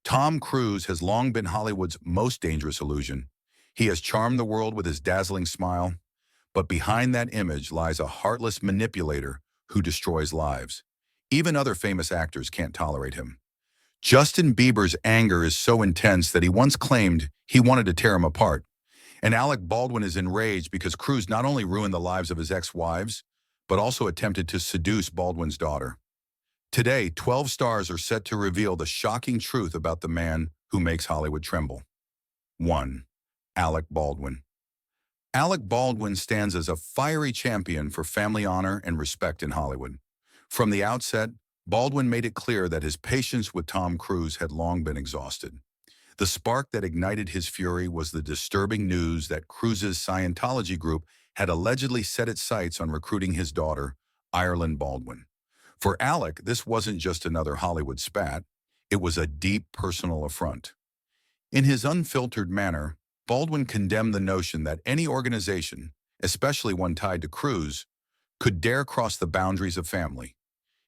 Tom Cruise has long been Hollywood's most dangerous illusion. He has charmed the world with his dazzling smile, but behind that image lies a heartless manipulator who destroys lives. Even other famous actors can't tolerate him. Justin Bieber's anger is so intense that he once claimed he wanted to tear him apart. And Alec Baldwin is enraged because Cruise not only ruined the lives of his ex-wives, but also attempted to seduce Baldwin's daughter. Today, 12 stars are set to reveal the shocking truth about the man who makes Hollywood tremble. 1. Alec Baldwin. Alec Baldwin stands as a fiery champion for family honor and respect in Hollywood. From the outset, Baldwin made it clear that his patience with Tom Cruise had long been exhausted. The spark that ignited his fury was the disturbing news that Cruise's Scientology group had allegedly set its sights on recruiting his daughter, Ireland Baldwin. For Alec, this wasn't just another Hollywood spat, it was a deep personal affront. In his unfiltered manner, Baldwin condemned the notion that any organization, especially one tied to Cruise, could dare cross the boundaries of family.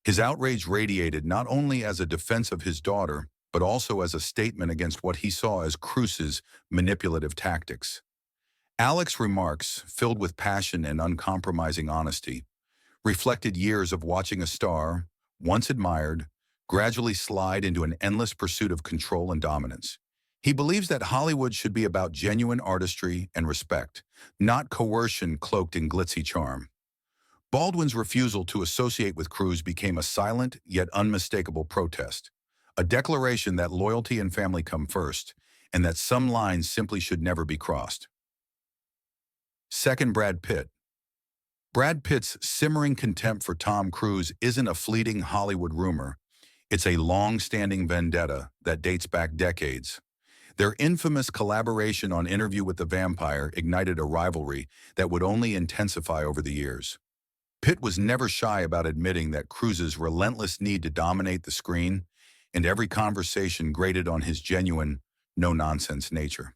His outrage radiated not only as a defense of his daughter, but also as a statement against what he saw as Cruise's manipulative tactics. Alec's remarks, filled with passion and uncompromising honesty, reflected years of watching a star, once admired, gradually slide into an endless pursuit of control and dominance. He believes that Hollywood should be about genuine artistry and respect, not coercion cloaked in glitzy charm. Baldwin's refusal to associate with Cruise became a silent yet unmistakable protest, a declaration that loyalty and family come first, and that some lines simply should never be crossed. 2. Brad Pitt. Brad Pitt's simmering contempt for Tom Cruise isn't a fleeting Hollywood rumor. It's a long-standing vendetta that dates back decades. Their infamous collaboration on Interview with the Vampire ignited a rivalry that would only intensify over the years. Pitt was never shy about admitting that Cruise's relentless need to dominate the screen, and every conversation grated on his genuine, no-nonsense nature.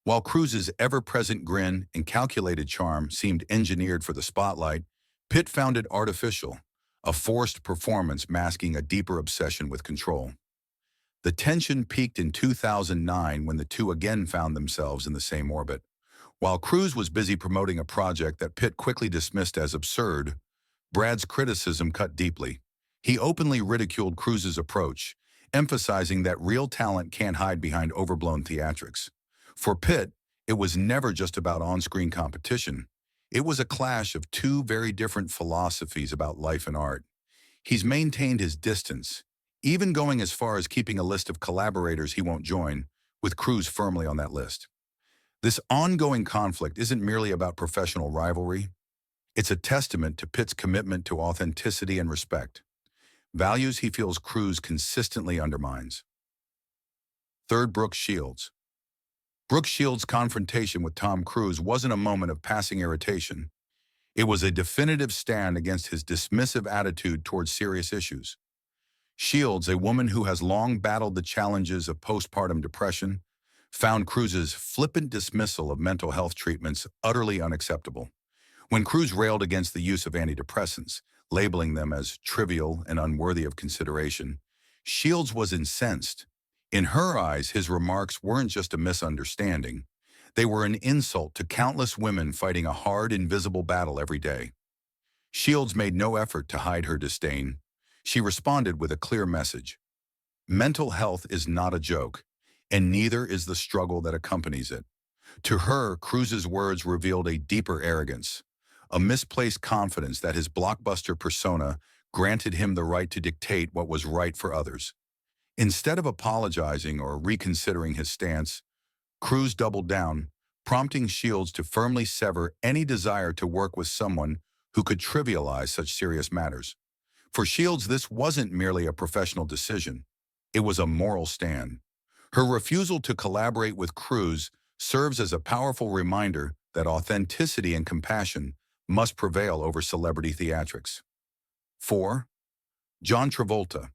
While Cruise's ever-present grin and calculated charm seemed engineered for the spotlight, Pitt found it artificial, a forced performance masking a deeper obsession with control. The tension peaked in 2009 when the two again found themselves in the same orbit. While Cruise was busy promoting a project that Pitt quickly dismissed as absurd, Brad's criticism cut deeply. He openly ridiculed Cruise's approach, emphasizing that real talent can't hide behind overblown theatrics. For Pitt, it was never just about on-screen competition. It was a clash of two very different philosophies about life and art. He's maintained his distance, even going as far as keeping a list of collaborators he won't join, with Cruise firmly on that list. This ongoing conflict isn't merely about professional rivalry. It's a testament to Pitt's commitment to authenticity and respect, values he feels Cruise consistently undermines. 3. Brooke Shields. Brooke Shields' confrontation with Tom Cruise wasn't a moment of passing irritation. It was a definitive stand against his dismissive attitude towards serious issues. Shields, a woman who has long battled the challenges of postpartum depression, found Cruise's flippant dismissal of mental health treatments utterly unacceptable. When Cruise railed against the use of antidepressants, labeling them as trivial and unworthy of consideration, Shields was incensed. In her eyes, his remarks weren't just a misunderstanding. They were an insult to countless women fighting a hard, invisible battle every day. Shields made no effort to hide her disdain. She responded with a clear message. Mental health is not a joke, and neither is the struggle that accompanies it. To her, Cruise's words revealed a deeper arrogance, a misplaced confidence that his blockbuster persona granted him the right to dictate what was right for others. Instead of apologizing or reconsidering his stance, Cruise doubled down, prompting Shields to firmly sever any desire to work with someone who could trivialize such serious matters. For Shields, this wasn't merely a professional decision. It was a moral stand. Her refusal to collaborate with Cruise serves as a powerful reminder that authenticity and compassion must prevail over celebrity theatrics. 4. John Travolta.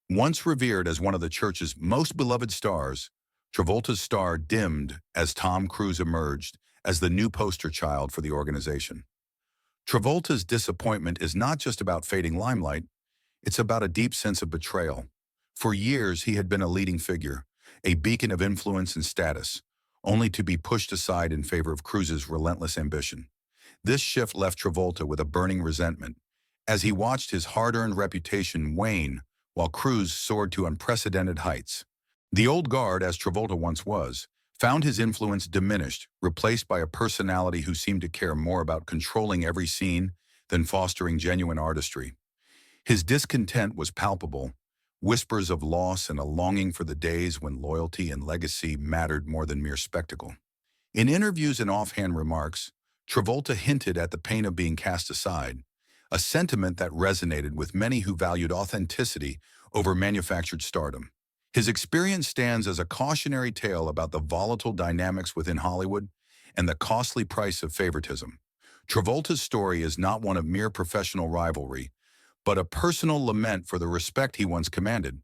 Once revered as one of the church's most beloved stars, Travolta's star dimmed as Tom Cruise emerged as the new poster child for the organization. Travolta's disappointment is not just about fading limelight, it's about a deep sense of betrayal. For years, he had been a leading figure, a beacon of influence and status, only to be pushed aside in favor of Cruise's relentless ambition. This shift left Travolta with a burning resentment, as he watched his hard-earned reputation wane while Cruise soared to unprecedented heights. The old guard, as Travolta once was, found his influence diminished, replaced by a personality who seemed to care more about controlling every scene than fostering genuine artistry. His discontent was palpable, whispers of loss and a longing for the days when loyalty and legacy mattered more than mere spectacle. In interviews and offhand remarks, Travolta hinted at the pain of being cast aside, a sentiment that resonated with many who valued authenticity over manufactured stardom. His experience stands as a cautionary tale about the volatile dynamics within Hollywood and the costly price of favoritism. Travolta's story is not one of mere professional rivalry, but a personal lament for the respect he once commanded,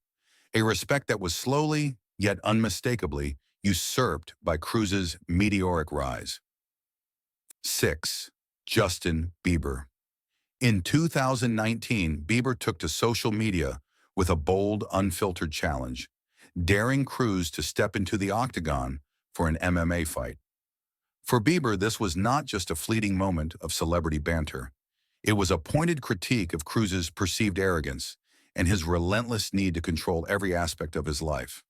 a respect that was slowly, yet unmistakably, usurped by Cruise's meteoric rise. 6. Justin Bieber. In 2019, Bieber took to social media with a bold, unfiltered challenge, daring Cruise to step into the octagon for an MMA fight. For Bieber, this was not just a fleeting moment of celebrity banter. It was a pointed critique of Cruise's perceived arrogance and his relentless need to control every aspect of his life.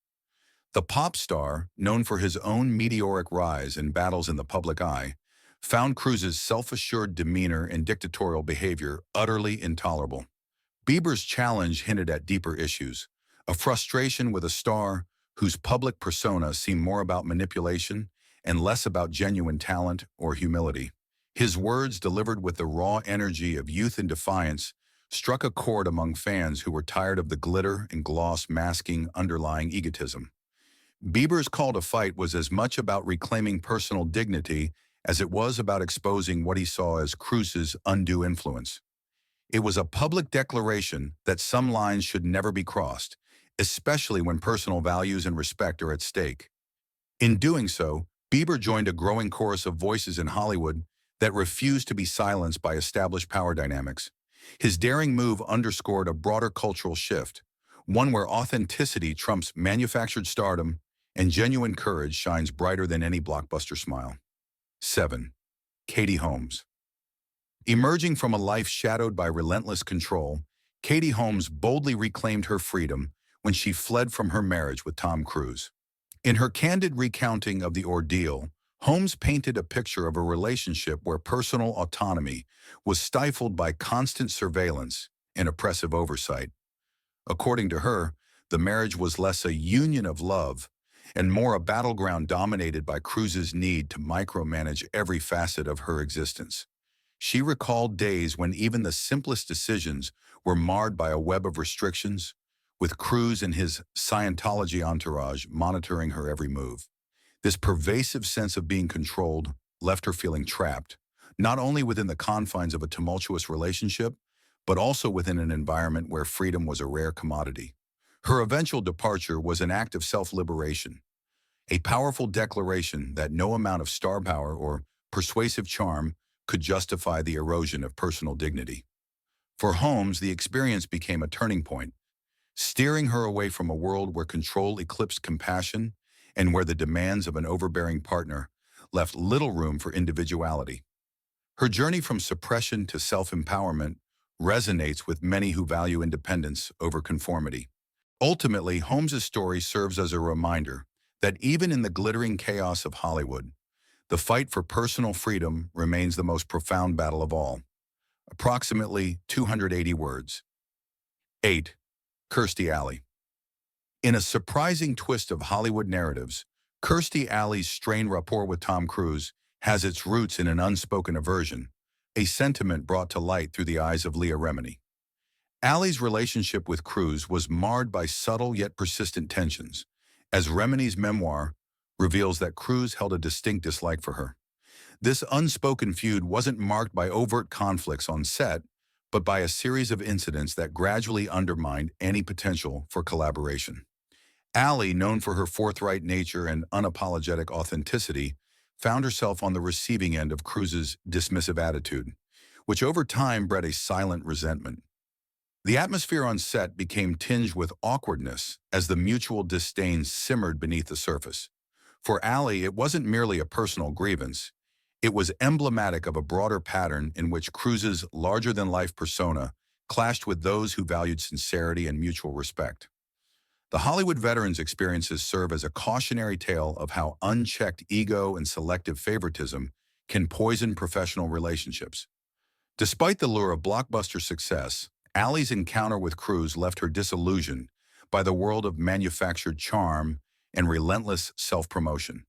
The pop star, known for his own meteoric rise and battles in the public eye, found Cruise's self-assured demeanor and dictatorial behavior utterly intolerable. Bieber's challenge hinted at deeper issues, a frustration with a star whose public persona seemed more about manipulation and less about genuine talent or humility. His words, delivered with the raw energy of youth and defiance, struck a chord among fans who were tired of the glitter and gloss masking underlying egotism. Bieber's call to fight was as much about reclaiming personal dignity as it was about exposing what he saw as Cruise's undue influence. It was a public declaration that some lines should never be crossed, especially when personal values and respect are at stake. In doing so, Bieber joined a growing chorus of voices in Hollywood that refused to be silenced by established power dynamics. His daring move underscored a broader cultural shift, one where authenticity trumps manufactured stardom and genuine courage shines brighter than any blockbuster smile. 7. Katie Holmes. Emerging from a life shadowed by relentless control, Katie Holmes boldly reclaimed her freedom when she fled from her marriage with Tom Cruise. In her candid recounting of the ordeal, Holmes painted a picture of a relationship where personal autonomy was stifled by constant surveillance and oppressive oversight. According to her, the marriage was less a union of love and more a battleground dominated by Cruise's need to micromanage every facet of her existence. She recalled days when even the simplest decisions were marred by a web of restrictions, with Cruise and his Scientology entourage monitoring her every move. This pervasive sense of being controlled left her feeling trapped, not only within the confines of a tumultuous relationship, but also within an environment where freedom was a rare commodity. Her eventual departure was an act of self-liberation, a powerful declaration that no amount of star power or persuasive charm could justify the erosion of personal dignity. For Holmes, the experience became a turning point, steering her away from a world where control eclipsed compassion and where the demands of an overbearing partner left little room for individuality. Her journey from suppression to self-empowerment resonates with many who value independence over conformity. Ultimately, Holmes's story serves as a reminder that even in the glittering chaos of Hollywood, the fight for personal freedom remains the most profound battle of all. Approximately 280 words. 8. Kirstie Alley. In a surprising twist of Hollywood narratives, Kirstie Alley's strained rapport with Tom Cruise has its roots in an unspoken aversion, a sentiment brought to light through the eyes of Leah Remini. Alley's relationship with Cruise was marred by subtle yet persistent tensions, as Remini's memoir reveals that Cruise held a distinct dislike for her. This unspoken feud wasn't marked by overt conflicts on set, but by a series of incidents that gradually undermined any potential for collaboration. Alley, known for her forthright nature and unapologetic authenticity, found herself on the receiving end of Cruise's dismissive attitude, which over time bred a silent resentment. The atmosphere on set became tinged with awkwardness as the mutual disdain simmered beneath the surface. For Alley, it wasn't merely a personal grievance. It was emblematic of a broader pattern in which Cruise's larger-than-life persona clashed with those who valued sincerity and mutual respect. The Hollywood veteran's experiences serve as a cautionary tale of how unchecked ego and selective favoritism can poison professional relationships. Despite the lure of blockbuster success, Allie's encounter with Cruise left her disillusioned by the world of manufactured charm and relentless self-promotion.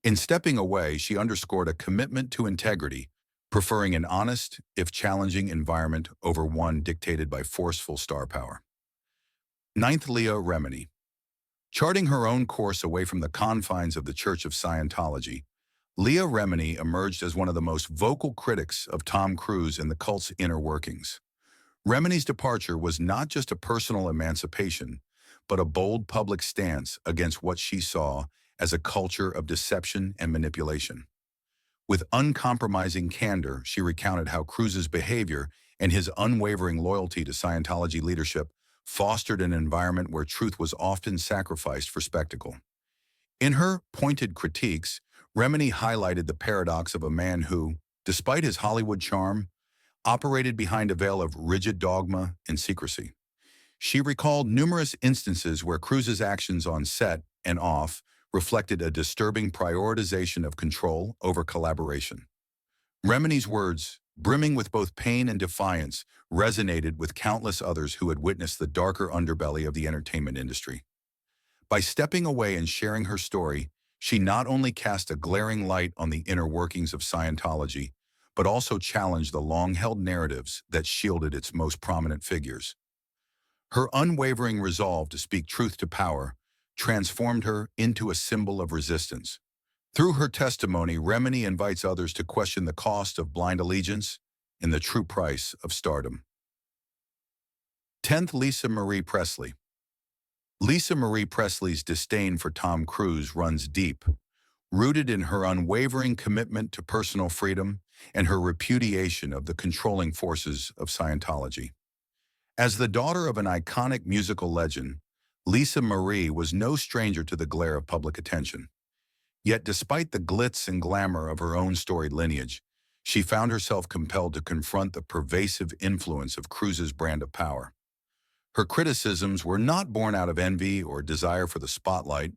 In stepping away, she underscored a commitment to integrity, preferring an honest, if challenging, environment over one dictated by forceful star power. Ninth, Leah Remini. Charting her own course away from the confines of the Church of Scientology, Leah Remini emerged as one of the most vocal critics of Tom Cruise and the cult's inner workings. Remini's departure was not just a personal emancipation, but a bold public stance against what she saw as a culture of deception and manipulation. With uncompromising candor, she recounted how Cruise's behavior and his unwavering loyalty to Scientology leadership fostered an environment where truth was often sacrificed for spectacle. In her pointed critiques, Remini highlighted the paradox of a man who, despite his Hollywood charm, operated behind a veil of rigid dogma and secrecy. She recalled numerous instances where Cruise's actions on set and off reflected a disturbing prioritization of control over collaboration. Remini's words, brimming with both pain and defiance, resonated with countless others who had witnessed the darker underbelly of the entertainment industry. By stepping away and sharing her story, she not only cast a glaring light on the inner workings of Scientology, but also challenged the long-held narratives that shielded its most prominent figures. Her unwavering resolve to speak truth to power transformed her into a symbol of resistance. Through her testimony, Remini invites others to question the cost of blind allegiance and the true price of stardom. 10th, Lisa Marie Presley. Lisa Marie Presley's disdain for Tom Cruise runs deep, rooted in her unwavering commitment to personal freedom and her repudiation of the controlling forces of Scientology. As the daughter of an iconic musical legend, Lisa Marie was no stranger to the glare of public attention. Yet despite the glitz and glamour of her own storied lineage, she found herself compelled to confront the pervasive influence of Cruise's brand of power. Her criticisms were not born out of envy or desire for the spotlight,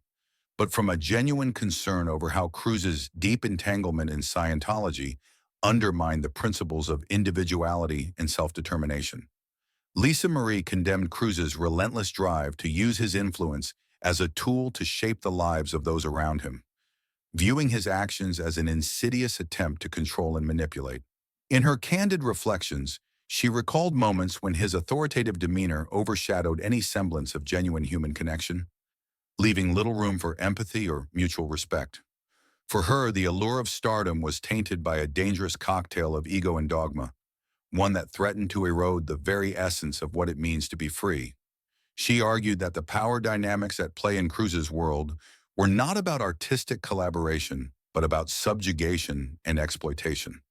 but from a genuine concern over how Cruise's deep entanglement in Scientology undermined the principles of individuality and self-determination. Lisa Marie condemned Cruise's relentless drive to use his influence as a tool to shape the lives of those around him, viewing his actions as an insidious attempt to control and manipulate. In her candid reflections, she recalled moments when his authoritative demeanor overshadowed any semblance of genuine human connection, leaving little room for empathy or mutual respect. For her, the allure of stardom was tainted by a dangerous cocktail of ego and dogma, one that threatened to erode the very essence of what it means to be free. She argued that the power dynamics at play in Cruise's world were not about artistic collaboration, but about subjugation and exploitation.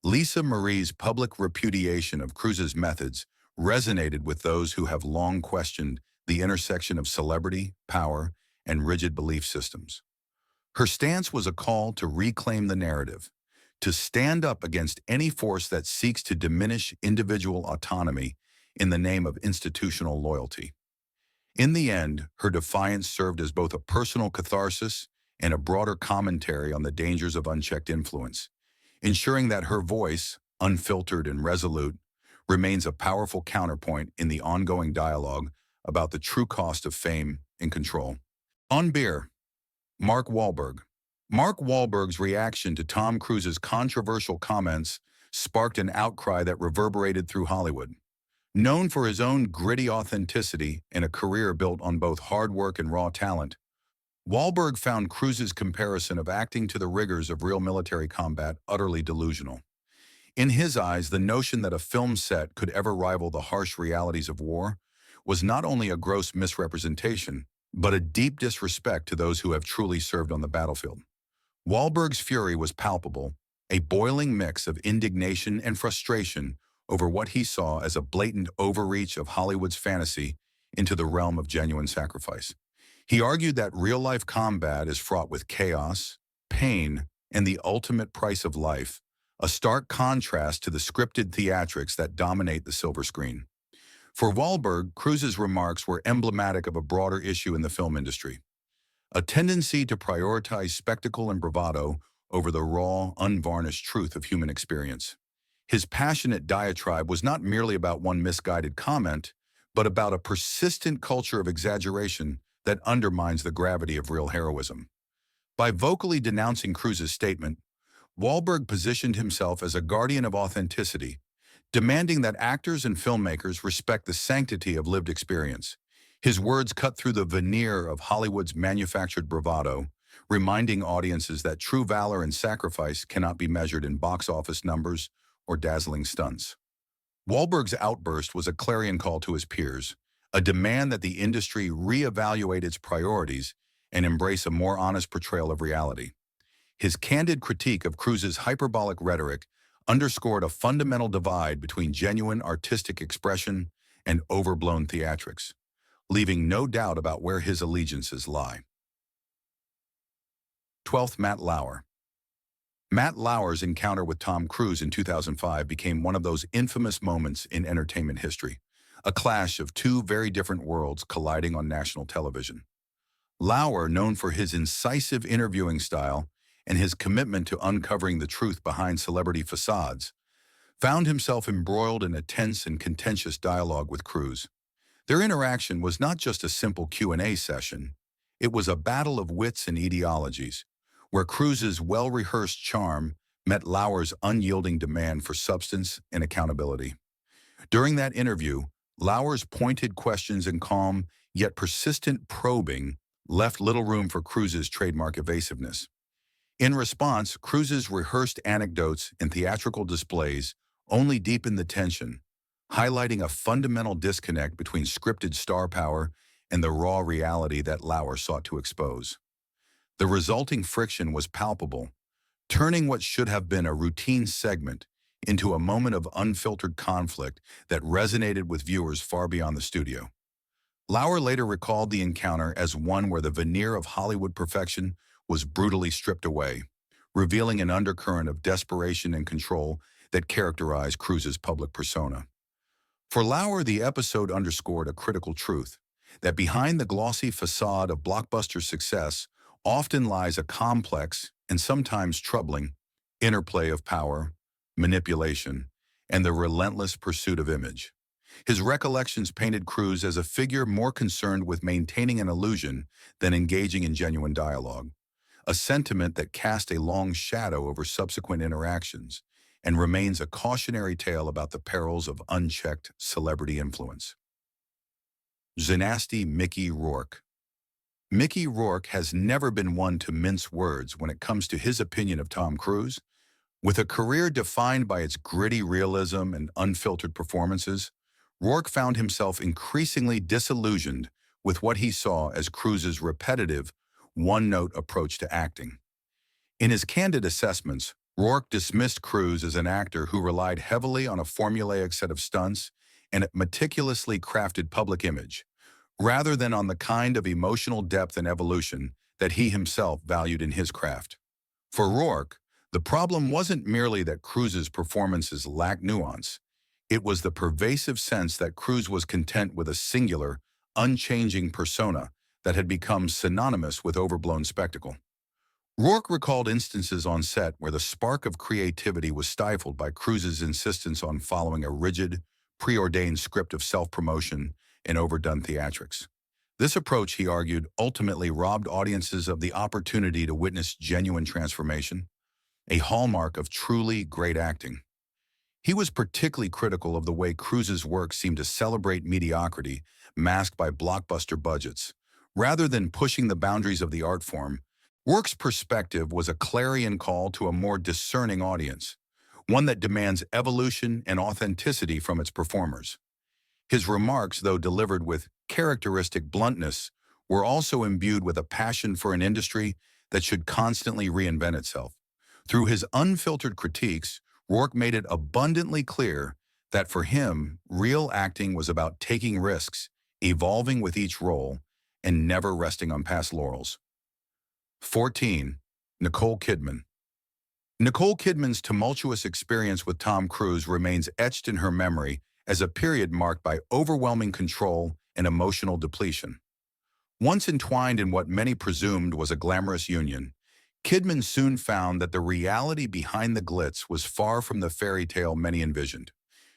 Lisa Marie's public repudiation of Cruise's methods resonated with those who have long questioned the intersection of celebrity, power, and rigid belief systems. Her stance was a call to reclaim the narrative, to stand up against any force that seeks to diminish individual autonomy in the name of institutional loyalty. In the end, her defiance served as both a personal catharsis and a broader commentary on the dangers of unchecked influence, ensuring that her voice, unfiltered and resolute, remains a powerful counterpoint in the ongoing dialogue about the true cost of fame and control. On beer, Mark Wahlberg. Mark Wahlberg's reaction to Tom Cruise's controversial comments sparked an outcry that reverberated through Hollywood. Known for his own gritty authenticity and a career built on both hard work and raw talent, Wahlberg found Cruise's comparison of acting to the rigors of real military combat utterly delusional. In his eyes, the notion that a film set could ever rival the harsh realities of war was not only a gross misrepresentation, but a deep disrespect to those who have truly served on the battlefield. Wahlberg's fury was palpable, a boiling mix of indignation and frustration over what he saw as a blatant overreach of Hollywood's fantasy into the realm of genuine sacrifice. He argued that real-life combat is fraught with chaos, pain, and the ultimate price of life, a stark contrast to the scripted theatrics that dominate the silver screen. For Wahlberg, Cruise's remarks were emblematic of a broader issue in the film industry, a tendency to prioritize spectacle and bravado over the raw, unvarnished truth of human experience. His passionate diatribe was not merely about one misguided comment, but about a persistent culture of exaggeration that undermines the gravity of real heroism. By vocally denouncing Cruise's statement, Wahlberg positioned himself as a guardian of authenticity, demanding that actors and filmmakers respect the sanctity of lived experience. His words cut through the veneer of Hollywood's manufactured bravado, reminding audiences that true valor and sacrifice cannot be measured in box office numbers or dazzling stunts. Wahlberg's outburst was a clarion call to his peers, a demand that the industry reevaluate its priorities and embrace a more honest portrayal of reality. His candid critique of Cruise's hyperbolic rhetoric underscored a fundamental divide between genuine artistic expression and overblown theatrics, leaving no doubt about where his allegiances lie. 12th, Matt Lauer. Matt Lauer's encounter with Tom Cruise in 2005 became one of those infamous moments in entertainment history, a clash of two very different worlds colliding on national television. Lauer, known for his incisive interviewing style and his commitment to uncovering the truth behind celebrity facades, found himself embroiled in a tense and contentious dialogue with Cruise. Their interaction was not just a simple Q&A session, it was a battle of wits and ideologies, where Cruise's well-rehearsed charm met Lauer's unyielding demand for substance and accountability. During that interview, Lauer's pointed questions and calm, yet persistent probing left little room for Cruise's trademark evasiveness. In response, Cruise's rehearsed anecdotes and theatrical displays only deepened the tension, highlighting a fundamental disconnect between scripted star power and the raw reality that Lauer sought to expose. The resulting friction was palpable, turning what should have been a routine segment into a moment of unfiltered conflict that resonated with viewers far beyond the studio. Lauer later recalled the encounter as one where the veneer of Hollywood perfection was brutally stripped away, revealing an undercurrent of desperation and control that characterized Cruise's public persona. For Lauer, the episode underscored a critical truth, that behind the glossy facade of blockbuster success often lies a complex and sometimes troubling interplay of power, manipulation, and the relentless pursuit of image. His recollections painted Cruise as a figure more concerned with maintaining an illusion than engaging in genuine dialogue, a sentiment that cast a long shadow over subsequent interactions and remains a cautionary tale about the perils of unchecked celebrity influence. Cineast Mickey Rourke. Mickey Rourke has never been one to mince words when it comes to his opinion of Tom Cruise. With a career defined by its gritty realism and unfiltered performances, Rourke found himself increasingly disillusioned with what he saw as Cruise's repetitive, one-note approach to acting. In his candid assessments, Rourke dismissed Cruise as an actor who relied heavily on a formulaic set of stunts and a meticulously crafted public image, rather than on the kind of emotional depth and evolution that he himself valued in his craft. For Rourke, the problem wasn't merely that Cruise's performances lacked nuance. It was the pervasive sense that Cruise was content with a singular, unchanging persona that had become synonymous with overblown spectacle. Rourke recalled instances on set where the spark of creativity was stifled by Cruise's insistence on following a rigid, preordained script of self-promotion and overdone theatrics. This approach, he argued, ultimately robbed audiences of the opportunity to witness genuine transformation, a hallmark of truly great acting. He was particularly critical of the way Cruise's work seemed to celebrate mediocrity masked by blockbuster budgets. Rather than pushing the boundaries of the art form, Rourke's perspective was a clarion call to a more discerning audience, one that demands evolution and authenticity from its performers. His remarks, though delivered with characteristic bluntness, were also imbued with a passion for an industry that should constantly reinvent itself. Through his unfiltered critiques, Rourke made it abundantly clear that for him, real acting was about taking risks, evolving with each role, and never resting on past laurels. 14. Nicole Kidman. Nicole Kidman's tumultuous experience with Tom Cruise remains etched in her memory as a period marked by overwhelming control and emotional depletion. Once entwined in what many presumed was a glamorous union, Kidman soon found that the reality behind the glitz was far from the fairy tale many envisioned.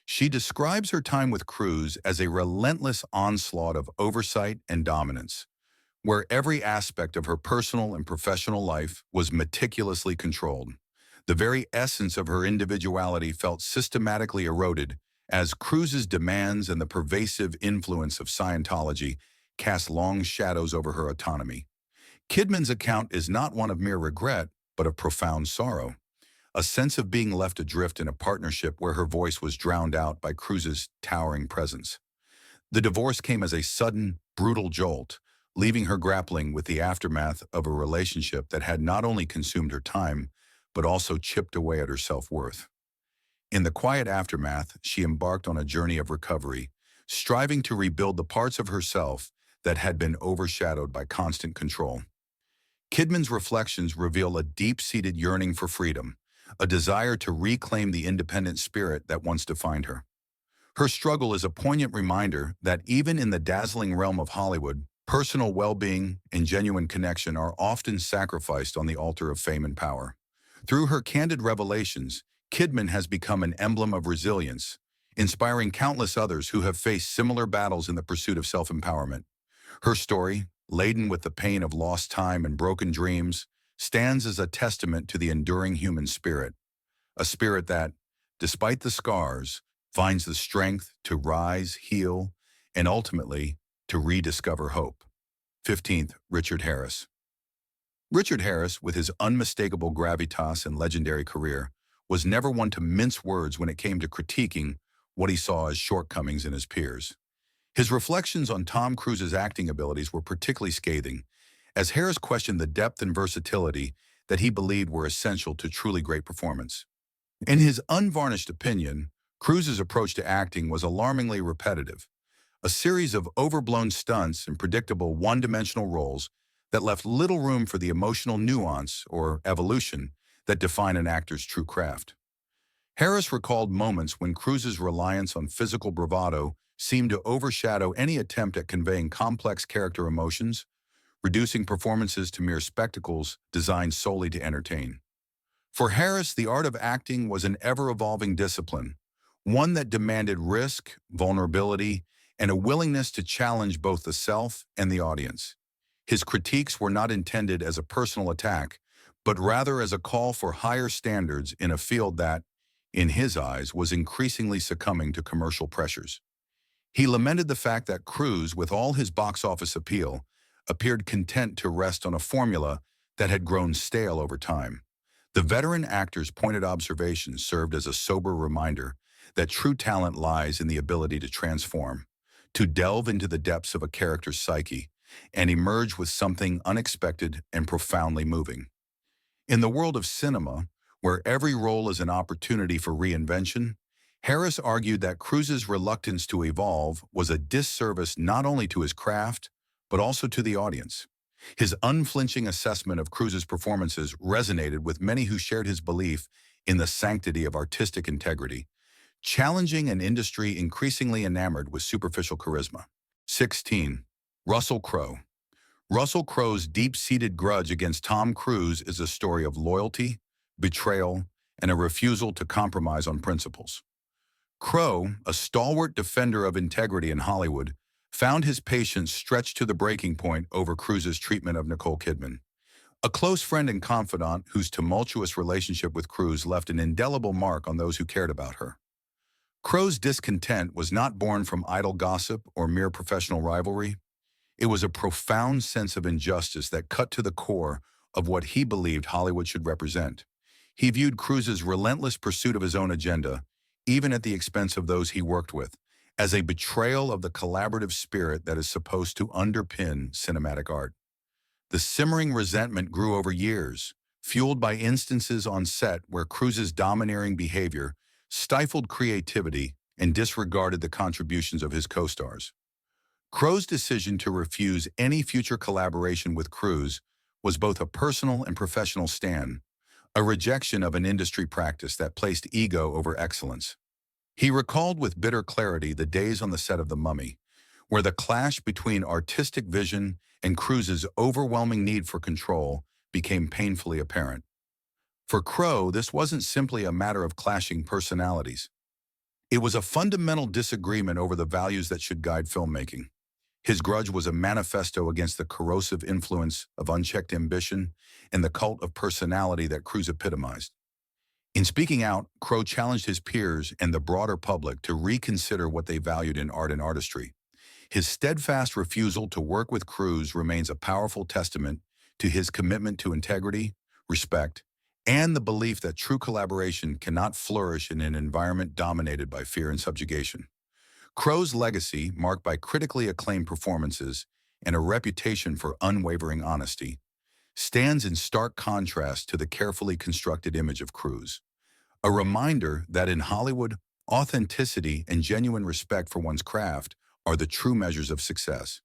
She describes her time with Cruise as a relentless onslaught of oversight and dominance, where every aspect of her personal and professional life was meticulously controlled. The very essence of her individuality felt systematically eroded as Cruise's demands and the pervasive influence of Scientology cast long shadows over her autonomy. Kidman's account is not one of mere regret, but of profound sorrow, a sense of being left adrift in a partnership where her voice was drowned out by Cruise's towering presence. The divorce came as a sudden, brutal jolt, leaving her grappling with the aftermath of a relationship that had not only consumed her time, but also chipped away at her self-worth. In the quiet aftermath, she embarked on a journey of recovery, striving to rebuild the parts of herself that had been overshadowed by constant control. Kidman's reflections reveal a deep-seated yearning for freedom, a desire to reclaim the independent spirit that once defined her. Her struggle is a poignant reminder that even in the dazzling realm of Hollywood, personal well-being and genuine connection are often sacrificed on the altar of fame and power. Through her candid revelations, Kidman has become an emblem of resilience, inspiring countless others who have faced similar battles in the pursuit of self-empowerment. Her story, laden with the pain of lost time and broken dreams, stands as a testament to the enduring human spirit, a spirit that, despite the scars, finds the strength to rise, heal, and ultimately to rediscover hope. 15th, Richard Harris. Richard Harris, with his unmistakable gravitas and legendary career, was never one to mince words when it came to critiquing what he saw as shortcomings in his peers. His reflections on Tom Cruise's acting abilities were particularly scathing, as Harris questioned the depth and versatility that he believed were essential to truly great performance. In his unvarnished opinion, Cruise's approach to acting was alarmingly repetitive, a series of overblown stunts and predictable one-dimensional roles that left little room for the emotional nuance or evolution that define an actor's true craft. Harris recalled moments when Cruise's reliance on physical bravado seemed to overshadow any attempt at conveying complex character emotions, reducing performances to mere spectacles designed solely to entertain. For Harris, the art of acting was an ever-evolving discipline, one that demanded risk, vulnerability, and a willingness to challenge both the self and the audience. His critiques were not intended as a personal attack, but rather as a call for higher standards in a field that, in his eyes, was increasingly succumbing to commercial pressures. He lamented the fact that Cruise, with all his box office appeal, appeared content to rest on a formula that had grown stale over time. The veteran actor's pointed observations served as a sober reminder that true talent lies in the ability to transform, to delve into the depths of a character's psyche, and emerge with something unexpected and profoundly moving. In the world of cinema, where every role is an opportunity for reinvention, Harris argued that Cruise's reluctance to evolve was a disservice not only to his craft, but also to the audience. His unflinching assessment of Cruise's performances resonated with many who shared his belief in the sanctity of artistic integrity, challenging an industry increasingly enamored with superficial charisma. 16. Russell Crowe. Russell Crowe's deep-seated grudge against Tom Cruise is a story of loyalty, betrayal, and a refusal to compromise on principles. Crowe, a stalwart defender of integrity in Hollywood, found his patience stretched to the breaking point over Cruise's treatment of Nicole Kidman. A close friend and confidant whose tumultuous relationship with Cruise left an indelible mark on those who cared about her. Crowe's discontent was not born from idle gossip or mere professional rivalry. It was a profound sense of injustice that cut to the core of what he believed Hollywood should represent. He viewed Cruise's relentless pursuit of his own agenda, even at the expense of those he worked with, as a betrayal of the collaborative spirit that is supposed to underpin cinematic art. The simmering resentment grew over years, fueled by instances on set where Cruise's domineering behavior stifled creativity and disregarded the contributions of his co-stars. Crowe's decision to refuse any future collaboration with Cruise was both a personal and professional stand, a rejection of an industry practice that placed ego over excellence. He recalled with bitter clarity the days on the set of The Mummy, where the clash between artistic vision and Cruise's overwhelming need for control became painfully apparent. For Crowe, this wasn't simply a matter of clashing personalities. It was a fundamental disagreement over the values that should guide filmmaking. His grudge was a manifesto against the corrosive influence of unchecked ambition and the cult of personality that Cruise epitomized. In speaking out, Crowe challenged his peers and the broader public to reconsider what they valued in art and artistry. His steadfast refusal to work with Cruise remains a powerful testament to his commitment to integrity, respect, and the belief that true collaboration cannot flourish in an environment dominated by fear and subjugation. Crowe's legacy, marked by critically acclaimed performances and a reputation for unwavering honesty, stands in stark contrast to the carefully constructed image of Cruise. A reminder that in Hollywood, authenticity and genuine respect for one's craft are the true measures of success.